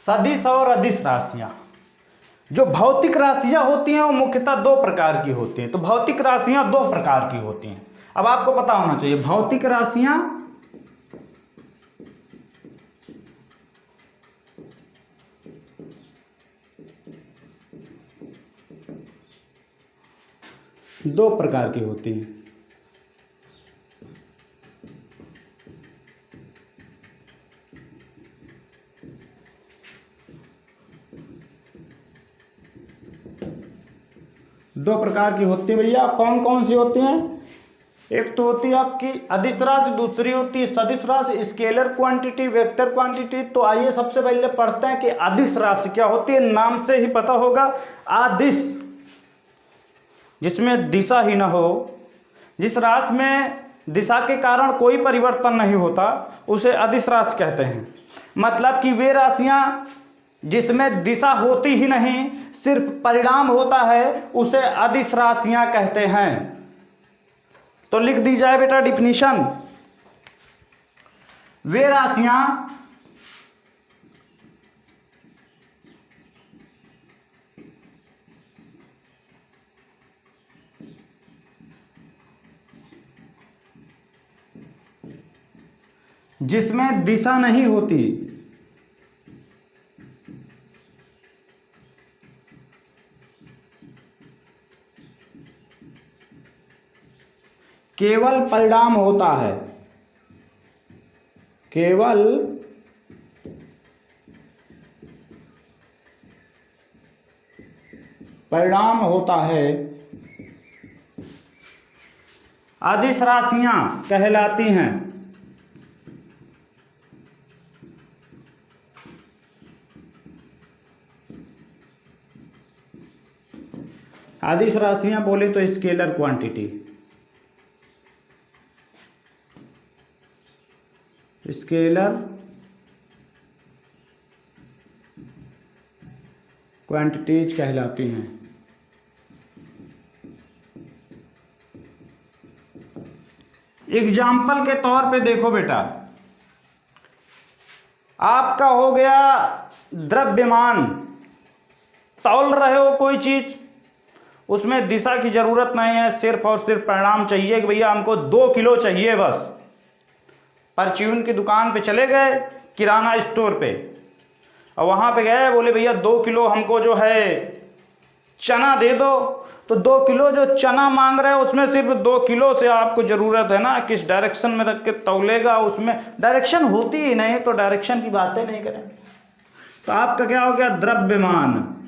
सदिश और अदिश राशियां। जो भौतिक राशियां होती हैं वो मुख्यतः दो प्रकार की होती हैं। तो भौतिक राशियां दो प्रकार की होती हैं। अब आपको पता होना चाहिए भौतिक राशियां दो प्रकार की होती हैं। दो प्रकार की होती है भैया। कौन कौन सी होती हैं? एक तो होती है आपकी अदिश राशि, दूसरी होती है सदिश राशि, स्केलर क्वांटिटी, वेक्टर क्वांटिटी। तो आइए सबसे पहले पढ़ते हैं कि अदिश राशि क्या होती है। नाम से ही पता होगा, आदिश, जिसमें दिशा ही ना हो, जिस राशि में दिशा के कारण कोई परिवर्तन नहीं होता, उसे अदिश राशि कहते हैं। मतलब कि वे राशियां जिसमें दिशा होती ही नहीं, सिर्फ परिणाम होता है, उसे अदिश राशियां कहते हैं। तो लिख दी जाए बेटा डिफिनीशन। वे राशियां जिसमें दिशा नहीं होती, केवल परिणाम होता है, केवल परिणाम होता है, अदिश राशियां कहलाती हैं। अदिश राशियां बोले तो स्केलर क्वांटिटी, स्केलर क्वांटिटीज कहलाती हैं। एग्जाम्पल के तौर पे देखो बेटा, आपका हो गया द्रव्यमान, तौल रहे हो कोई चीज, उसमें दिशा की जरूरत नहीं है, सिर्फ और सिर्फ परिणाम चाहिए कि भैया हमको 2 किलो चाहिए बस। परचून की दुकान पे चले गए, किराना स्टोर पे, और वहां पे गए, बोले भैया 2 किलो हमको जो है चना दे दो। तो 2 किलो जो चना मांग रहे हैं उसमें सिर्फ 2 किलो से आपको जरूरत है ना, किस डायरेक्शन में रख के तौलेगा, उसमें डायरेक्शन होती ही नहीं, तो डायरेक्शन की बातें नहीं करें। तो आपका क्या हो गया? द्रव्यमान।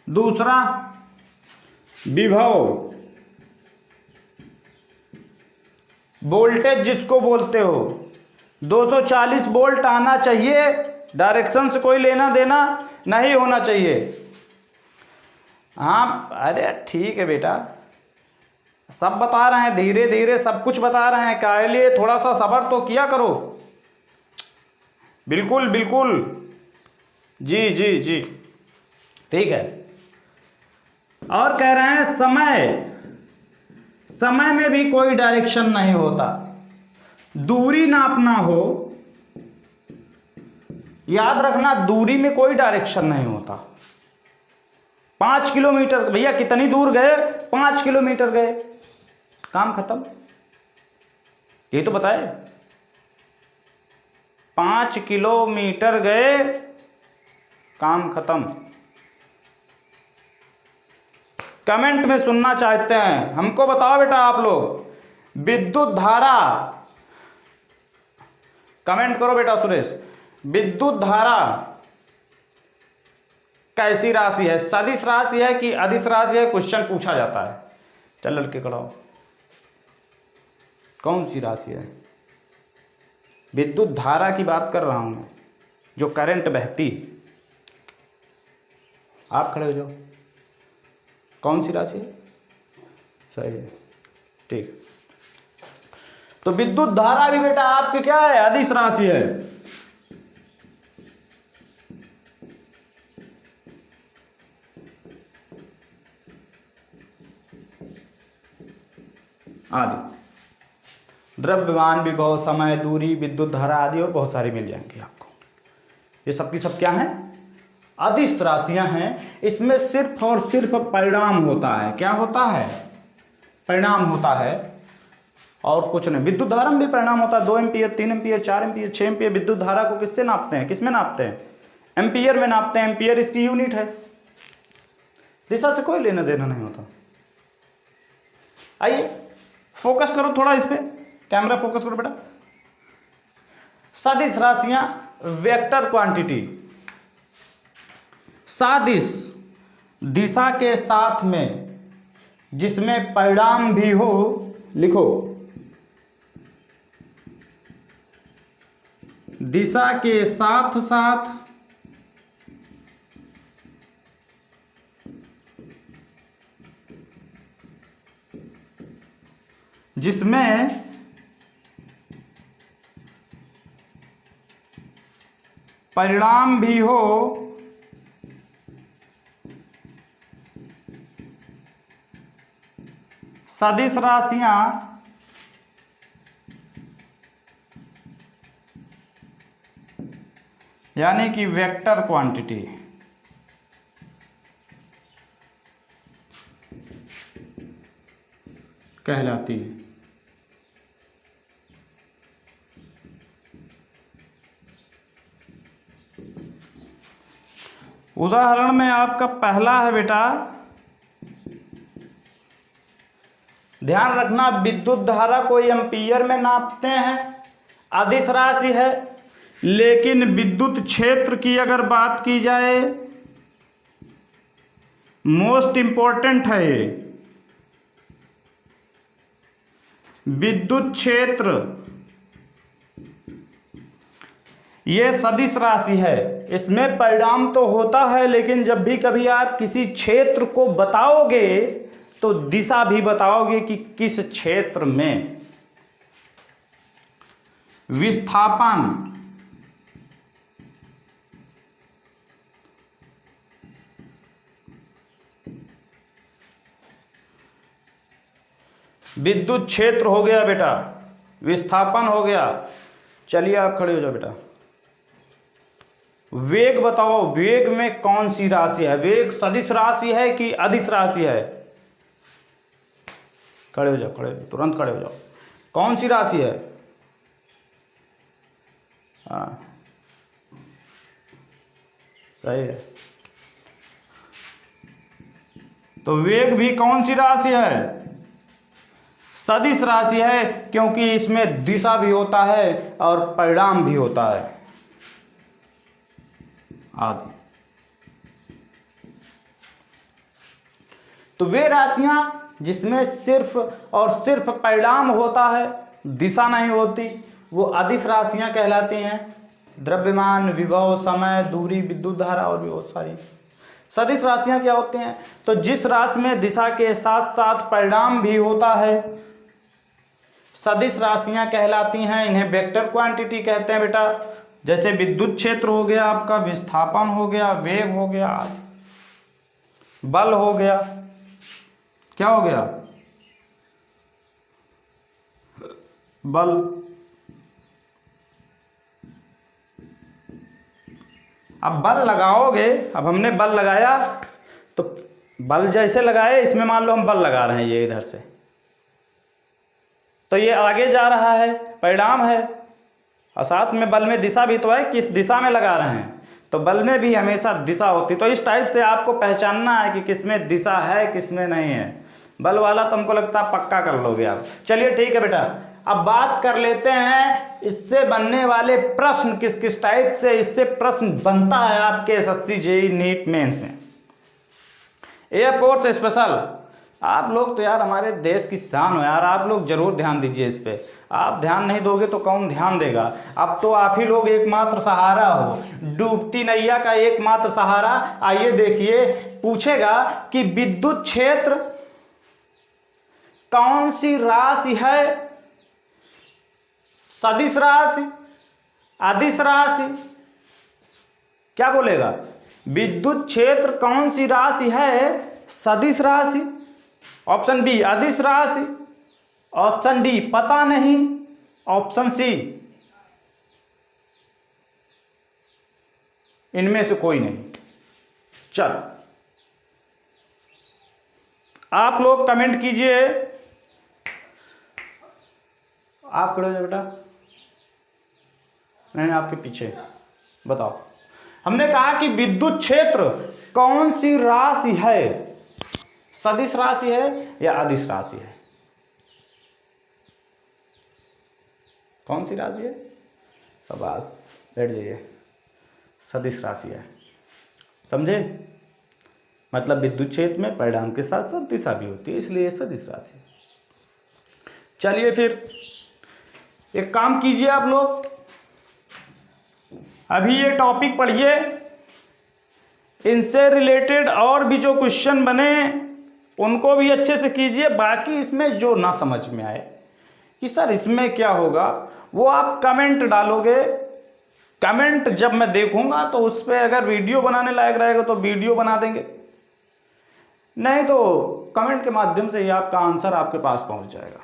दूसरा विभव, वोल्टेज जिसको बोलते हो, 240 वोल्ट आना चाहिए, डायरेक्शन से कोई लेना देना नहीं होना चाहिए। हाँ अरे ठीक है बेटा, सब बता रहे हैं, धीरे धीरे सब कुछ बता रहे हैं, काहे लिए? थोड़ा सा सब्र तो किया करो। बिल्कुल बिल्कुल, जी जी जी, ठीक है। और कह रहे हैं समय, समय में भी कोई डायरेक्शन नहीं होता। दूरी नापना हो, याद रखना दूरी में कोई डायरेक्शन नहीं होता। 5 किलोमीटर, भैया कितनी दूर गए? 5 किलोमीटर गए, काम खत्म। ये तो बताए, 5 किलोमीटर गए, काम खत्म। कमेंट में सुनना चाहते हैं, हमको बताओ बेटा आप लोग, विद्युत धारा, कमेंट करो बेटा सुरेश, विद्युत धारा कैसी राशि है? सदिश राशि है कि अदिश राशि है? क्वेश्चन पूछा जाता है। चल लड़के खड़ाओ, कौन सी राशि है? विद्युत धारा की बात कर रहा हूं मैं, जो करंट बहती। आप खड़े हो जाओ, कौन सी राशि है? सही है, ठीक। तो विद्युत धारा भी बेटा आपकी क्या है? अदिश राशि है। आदि। द्रव्यमान, विभव, समय, दूरी, विद्युत धारा आदि और बहुत सारी मिल जाएंगी आपको। ये सब की सब क्या है? अदिश राशियां हैं। इसमें सिर्फ और सिर्फ परिणाम होता है। क्या होता है? परिणाम होता है और कुछ नहीं। विद्युत धारा में भी परिणाम होता है। 2 एम्पियर, 3 एम्पियर, 4 एम्पियर, 6 एम्पियर। विद्युत धारा को किससे नापते हैं? किसमें नापते हैं? एम्पियर में नापते हैं। एम्पियर इसकी यूनिट है। दिशा से कोई लेना देना नहीं होता। आइए फोकस करो थोड़ा इस पे, कैमरा फोकस करो बेटा। सदिश राशियां, वेक्टर क्वांटिटी। सदिश दिशा के साथ में जिसमें परिणाम भी हो, लिखो दिशा के साथ साथ जिसमें परिणाम भी हो, सदिश राशियां यानी कि वेक्टर क्वांटिटी कहलाती है। उदाहरण में आपका पहला है बेटा, ध्यान रखना, विद्युत धारा को एम्पियर में नापते हैं, अदिश राशि है। लेकिन विद्युत क्षेत्र की अगर बात की जाए, मोस्ट इंपॉर्टेंट है ये, विद्युत क्षेत्र ये सदिश राशि है। इसमें परिणाम तो होता है, लेकिन जब भी कभी आप किसी क्षेत्र को बताओगे तो दिशा भी बताओगे कि किस क्षेत्र में। विस्थापन विद्युत क्षेत्र हो गया बेटा, विस्थापन हो गया। चलिए आप खड़े हो जाओ बेटा। वेग बताओ, वेग में कौन सी राशि है? वेग सदिश राशि है कि अदिश राशि है? खड़े हो जाओ, खड़े हो जाओ, तुरंत खड़े हो जाओ। कौन सी राशि है? हाँ सही है। तो वेग भी कौन सी राशि है? सदिश राशि है, क्योंकि इसमें दिशा भी होता है और परिणाम भी होता है आदि। तो वे राशियां जिसमें सिर्फ और सिर्फ परिणाम होता है, दिशा नहीं होती, वो अदिश राशियां कहलाती हैं। द्रव्यमान, विभव, समय, दूरी, विद्युत धारा और भी बहुत सारी। सदिश राशियां क्या होती हैं? तो जिस राशि में दिशा के साथ साथ परिणाम भी होता है, सदिश राशियां कहलाती हैं। इन्हें वेक्टर क्वांटिटी कहते हैं बेटा। जैसे विद्युत क्षेत्र हो गया आपका, विस्थापन हो गया, वेग हो गया, बल हो गया। क्या हो गया? बल। अब बल लगाओगे, अब हमने बल लगाया तो बल जैसे लगाए, इसमें मान लो हम बल लगा रहे हैं ये इधर से, तो ये आगे जा रहा है, परिणाम है। और साथ में बल में दिशा भी तो है, किस दिशा में लगा रहे हैं। तो बल में भी हमेशा दिशा होती। तो इस टाइप से आपको पहचानना है कि किसमें दिशा है, किसमें नहीं है। बल वाला तो हमको लगता है पक्का कर लोगे आप। चलिए ठीक है बेटा, अब बात कर लेते हैं इससे बनने वाले प्रश्न, किस किस टाइप से इससे प्रश्न बनता है आपके एसएससी जेईई नीट मेंस में। एयरपोर्ट स्पेशल, आप लोग तो यार हमारे देश की शान हो यार, आप लोग जरूर ध्यान दीजिए इस पे। आप ध्यान नहीं दोगे तो कौन ध्यान देगा? अब तो आप ही लोग एकमात्र सहारा हो, डूबती नैया का एकमात्र सहारा। आइए देखिए, पूछेगा कि विद्युत क्षेत्र कौन सी राशि है? सदिश राशि, अदिश राशि? क्या बोलेगा? विद्युत क्षेत्र कौन सी राशि है? सदिश राशि। ऑप्शन बी अदिश राशि, ऑप्शन डी पता नहीं, ऑप्शन सी, इनमें से कोई नहीं। चल आप लोग कमेंट कीजिए। आप खड़े हो जाओ बेटा, नहीं आपके पीछे। बताओ, हमने कहा कि विद्युत क्षेत्र कौन सी राशि है? सदिश राशि है या अदिश राशि है? कौन सी राशि है? शाबाश, बैठ जाइए। सदिश राशि है, समझे? मतलब विद्युत क्षेत्र में परिणाम के साथ साथ दिशा भी होती है, इसलिए सदिश राशि। चलिए फिर एक काम कीजिए आप लोग, अभी ये टॉपिक पढ़िए, इनसे रिलेटेड और भी जो क्वेश्चन बने उनको भी अच्छे से कीजिए। बाकी इसमें जो ना समझ में आए कि सर इसमें क्या होगा, वो आप कमेंट डालोगे। कमेंट जब मैं देखूंगा तो उस पर अगर वीडियो बनाने लायक रहेगा तो वीडियो बना देंगे, नहीं तो कमेंट के माध्यम से ही आपका आंसर आपके पास पहुंच जाएगा।